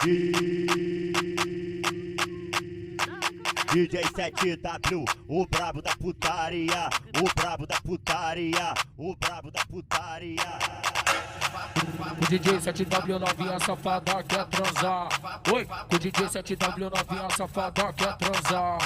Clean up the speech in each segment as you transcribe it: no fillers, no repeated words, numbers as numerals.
DJ 7W, o brabo da putaria, o brabo da putaria, o brabo da putaria. O DJ 7W novinha safada quer transar. Oi, o DJ 7W novinha safada quer transar.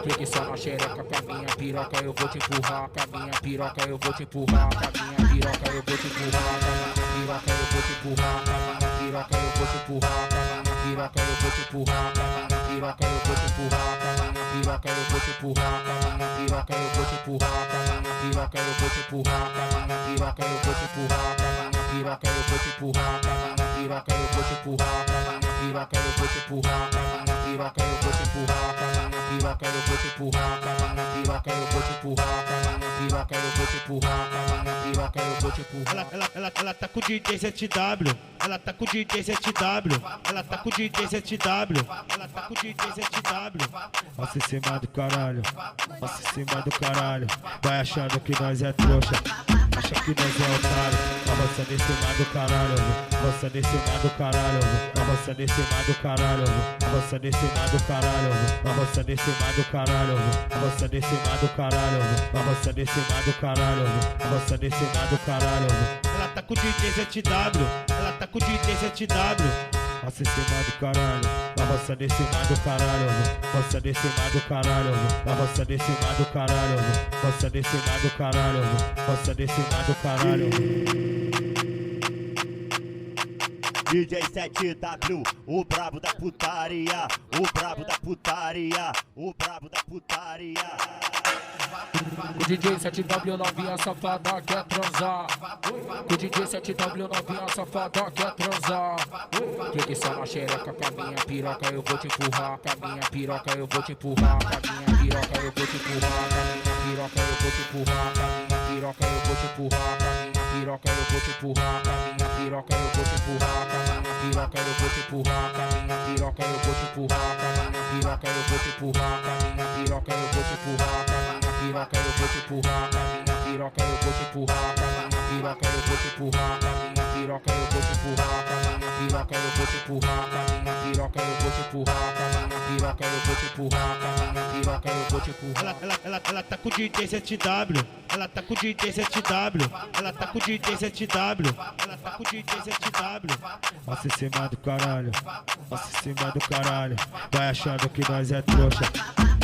Fique só na xereca com a minha piroca, eu vou te empurrar. Com a minha piroca eu vou te empurrar. Com a minha piroca eu vou te empurrar. Com a minha piroca eu vou te empurrar. Com a minha piroca eu vou te empurrar. Com a minha piroca eu vou te empurrar. Com a minha piroca eu vou te empurrar. Com a minha piroca eu vou te empurrar. Com a minha piroca eu vou te empurrar. Com a minha piroca eu vou te empurrar. Com a minha piroca eu vou te empurrar. Com a minha piroca eu vou te empurrar. Com a minha piroca eu vou te empurrar. Com a minha piroca eu vou te empurrar. Com a minha piroca eu vou te empurrar. Com a minha piroca eu vou te empurrar. Com a minha piroca eu vou te empurrar. Com a minha piroca eu vou te empurrar. Com a minha piroca eu vou te empurrar. Ela tá com o DJ 7W. Ela tá com o DJ 7W. Ela tá com o DJ 7W. Ela tá com o DJ 7W. Nossa em cima do caralho. Nossa em cima do caralho. Vai achando que nós é trouxa. Acha que nós é otário. Avançando em cima do caralho. Avançando em cima do caralho. Avançando em cima do caralho. Avançando em cima do caralho. Avançando em cima do caralho. Avançando em cima do caralho. Avançando em cima do caralho. Avançando em cima do caralho. Ela tá com o DJ 7W. Ela tá com o DJ 7W. Nossa em cima do caralho. Avançando em cima do caralho. Avançando em cima do caralho. Avançando em cima do caralho. Avançando em cima do caralho. Avançando em cima do caralho. DJ 7W, o brabo da putaria, o brabo da putaria, o brabo da putaria. O DJ 7W novinha safada quer transar. O DJ 7W novinha safada quer transar. Fique só na xereca com a minha piroca, eu vou te empurrar. Com a minha piroca eu vou te empurrar. Com a minha piroca eu vou te empurrar. Com a minha piroca eu vou te empurrar. Com a minha piroca eu vou te empurrar. Com a minha piroca eu vou te empurrar. Com a minha piroca eu vou te empurrar. Com a minha piroca eu vou te empurrar. Com a minha piroca eu vou te empurrar. Com a minha piroca eu vou te empurrar. Com a minha piroca eu vou te empurrar. Com a minha piroca eu vou te empurrar. Com a minha piroca eu vou te empurrar. Com a minha piroca eu vou te empurrar. Com a minha piroca eu vou te empurrar. Com a minha piroca eu vou te empurrar. Com a minha piroca eu vou te empurrar. Com a minha piroca eu vou te empurrar. Com a minha piroca eu vou te empurrar. Ela tá com o DJ 7W. Ela tá com o DJ 7W. Ela tá com o DJ 7W. Ela tá com o DJ 7W. Nossa em cima do caralho. Nossa em cima do caralho. Vai achando que nós é trouxa.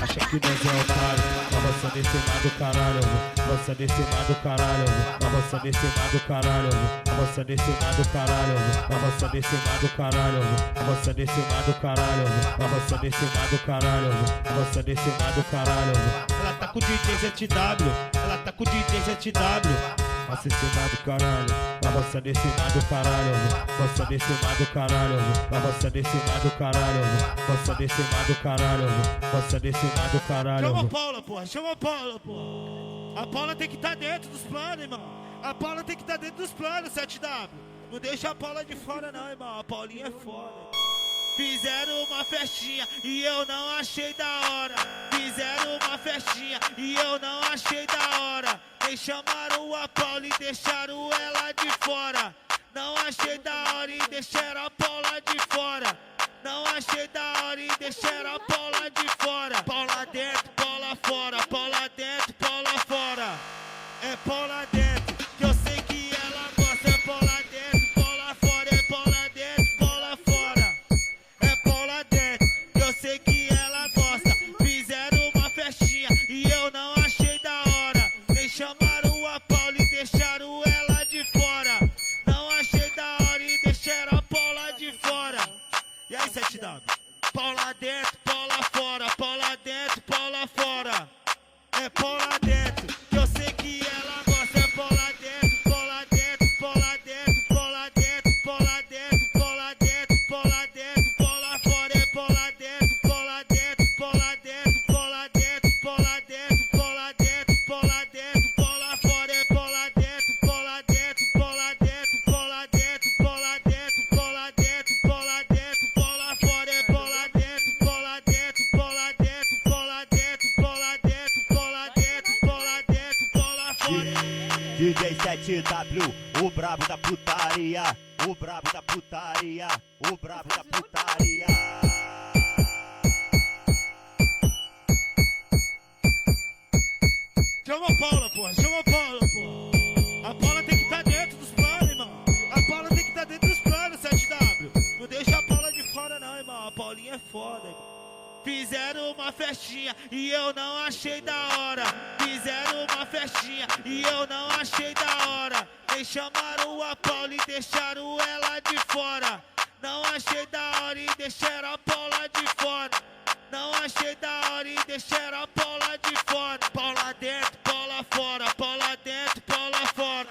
Acha que nós é otário. Avançando em cima do caralho. Avançando em cima do caralho. Avançando em cima do caralho. Avançando em cima do caralho. Avançando em cima do caralho. Avançando em cima do caralho. Avançando em cima do caralho. Avançando em cima do caralho. Ela tá com o DJ 7W. Ela tá com o DJ 7W. Nossa em cima do caralho. Avançando em cima do caralho. Avançando em cima do caralho. Avançando em cima do caralho. Avançando em cima do caralho. Avançando em cima do caralho. Chama a Paula, porra. Chama a Paula, porra. A Paula tem que estar dentro dos planos, irmão. A Paula tem que estar dentro dos planos, 7W. Não deixa a Paula de fora, não, irmão. A Paulinha é foda. Fizeram uma festinha e eu não achei da hora. Fizeram uma festinha e eu não achei da hora. Nem chamaram a Paula e deixaram ela de fora. Não achei da hora e deixaram a Paula de fora. Não achei da hora e deixaram a Paula de fora. Paula dentro, Paula fora. Paula dentro, Paula fora. É Paula dentro, que eu sei que ela gosta. É Paula dentro, Paula fora. É Paula dentro, Paula fora. É Paula dentro, que eu sei que ela gosta. Fizeram uma festinha e eu não achei da hora. Nem chamaram a Paula e deixaram ela de fora. Não achei da hora e deixaram a Paula de fora. E aí, 7W? Paula dentro, Paula fora. Paula dentro, Paula fora. É Paula dentro, que eu sei que ela gosta. É Paula dentro, Paula dentro, Paula dentro, Paula dentro, Paula dentro, Paula dentro, Paula dentro, Paula fora. É Paula dentro, Paula dentro, Paula dentro, Paula dentro, Paula dentro, Paula dentro, Paula dentro, Paula fora. É Paula dentro, Paula dentro, Paula dentro, Paula dentro, Paula dentro, Paula dentro, Paula dentro, Paula fora. É Paula dentro, Paula dentro, Paula dentro, Paula dentro, Paula dentro, Paula dentro, Paula dentro, Paula fora. DJ 7W, o brabo da putaria, o brabo da putaria, o brabo da putaria. a Paula, porra. Chama a Paula, porra. A Paula tem que estar dentro dos planos, irmão. A Paula tem que estar dentro dos planos, 7W. Não deixa a Paula de fora, não, irmão. A Paulinha é foda, irmão. Fizeram uma festinha e eu não achei da hora. Fizeram uma festinha e eu não achei da hora. Eles chamaram a Paula e deixaram ela de fora. Não achei da hora e deixaram a Paula de fora. Não achei da hora e deixaram a Paula de fora. Paula dentro, Paula fora. Paula dentro, Paula fora.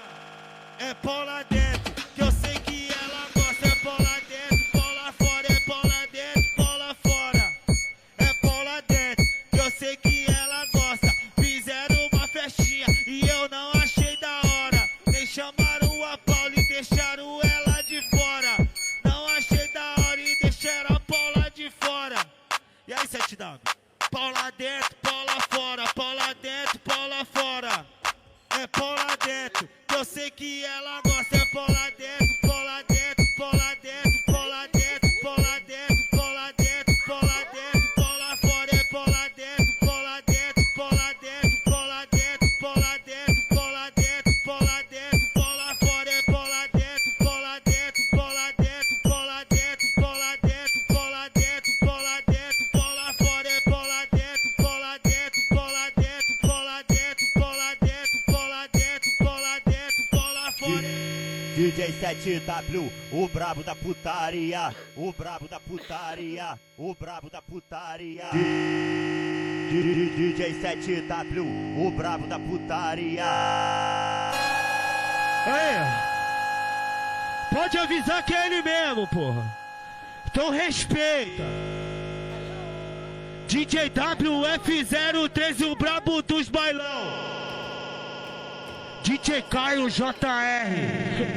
É Paula dentro, que eu sei que ela gosta. É Paula dentro, Paula fora. É Paula dentro, Paula fora. É Paula dentro, que eu sei que ela gosta. Fizeram uma festinha e eu não achei da hora. Nem chamaram a Paula e deixaram ela de fora. Não achei da hora e deixaram a Paula de fora. E aí, 7W? Paula dentro, Paula fora. Paula dentro, Paula fora. É Paula dentro, que eu sei que ela gosta. É Paula dentro, Paula dentro, Paula dentro, Paula dentro, Paula dentro, Paula dentro, Paula dentro, Paula fora. É Paula dentro, Paula dentro, Paula dentro, Paula dentro, Paula dentro, Paula dentro, Paula dentro, Paula fora. É Paula dentro, Paula dentro, Paula dentro, Paula dentro, Paula dentro, Paula dentro, Paula dentro, Paula fora. É Paula dentro, Paula dentro, Paula dentro, Paula dentro, Paula dentro, Paula dentro, Paula dentro, Paula fora. DJ 7W, o brabo da putaria, o brabo da putaria, o brabo da putaria. DJ 7W, o brabo da putaria. Aí, pode avisar que é ele mesmo, porra. Então respeita. DJ WF013, o brabo dos bailão. DJ Caio JR,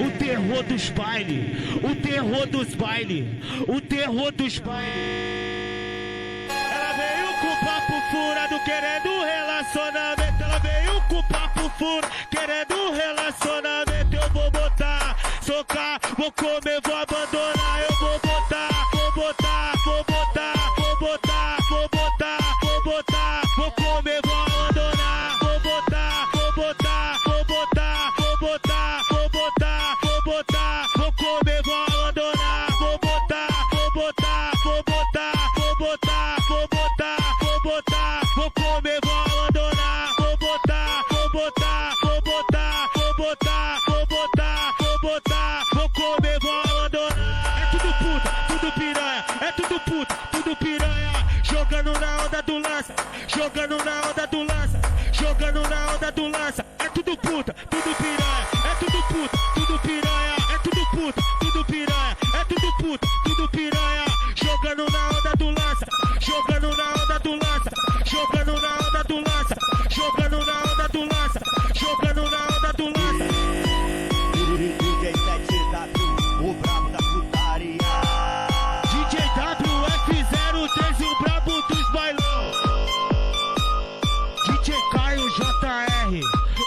o terror dos baile, o terror dos baile, o terror dos baile. Ela veio com papo furado, querendo relacionamento. Ela veio com papo furado, querendo relacionamento. Eu vou botar, socar, vou comer, vou abandonar. Eu vou botar, vou botar, vou botar, vou botar, vou botar, vou botar, vou comer, vou abandonar. Vou botar, vou botar, vou botar, vou botar, vou botar, vou botar, vou comer, vou abandonar. Vou botar, vou botar, vou botar, vou botar, vou botar, vou botar, vou comer, vou abandonar. Vou botar, vou botar, vou botar, vou botar, vou botar, vou botar, vou comer, vou abandonar. É tudo puta, tudo piranha, é tudo puta, tudo piranha. Jogando na onda do lança, jogando na onda do lança, jogando na onda do lança. É tudo puta, tudo piranha, é tudo puta, tudo piranha, é tudo puta, tudo piranha, é tudo puta, tudo piranha. Jogando na onda do lança, jogando na onda do lança, jogando na onda do lança, jogando na onda do lança, jogando na onda do lança. DJ 7W, o brabo da putaria. DJ WF013, o brabo dos bailão. DJ Caio JR,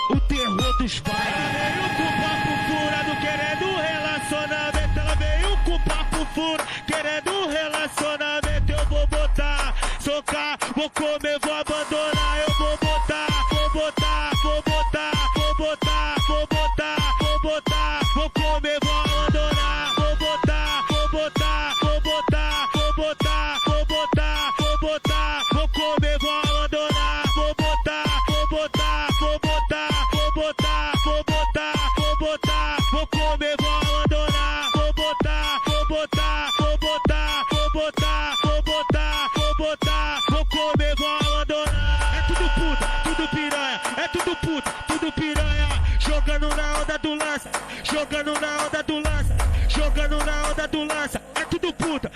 o terror dos bailes. Ela veio com papo furado, querendo relacionamento. Ela veio com papo furado, querendo relacionamento. Eu vou botar, socar, vou comer, vou abandonar. Eu vou botar, vou botar, vou botar, vou botar, vou botar, vou botar, vou comer, vou abandonar. Vou botar, vou botar, vou botar, vou botar, vou botar, vou botar, vou comer, vou abandonar. Vou botar, vou botar, vou botar, vou botar, vou botar, vou botar, vou comer, vou abandonar. Vou botar, vou botar, vou botar, vou botar, vou botar, vou botar, vou comer, vou abandonar. É tudo puta, tudo piranha, é tudo puta, tudo piranha. Jogando na onda do lança, jogando na onda do lança, jogando na onda do lança. É tudo puta,